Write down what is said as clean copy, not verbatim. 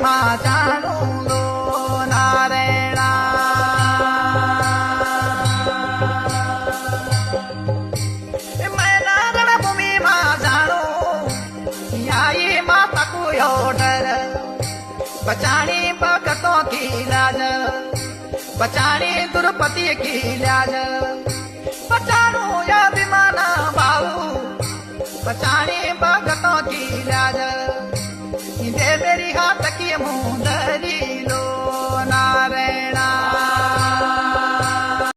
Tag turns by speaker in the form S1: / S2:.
S1: માં જાણું લો નારાયણા मैं नारण भूमि मां जानो आई माता को डर बचानी भगतों की लाज बचानी दुर्पति की लाज बचानो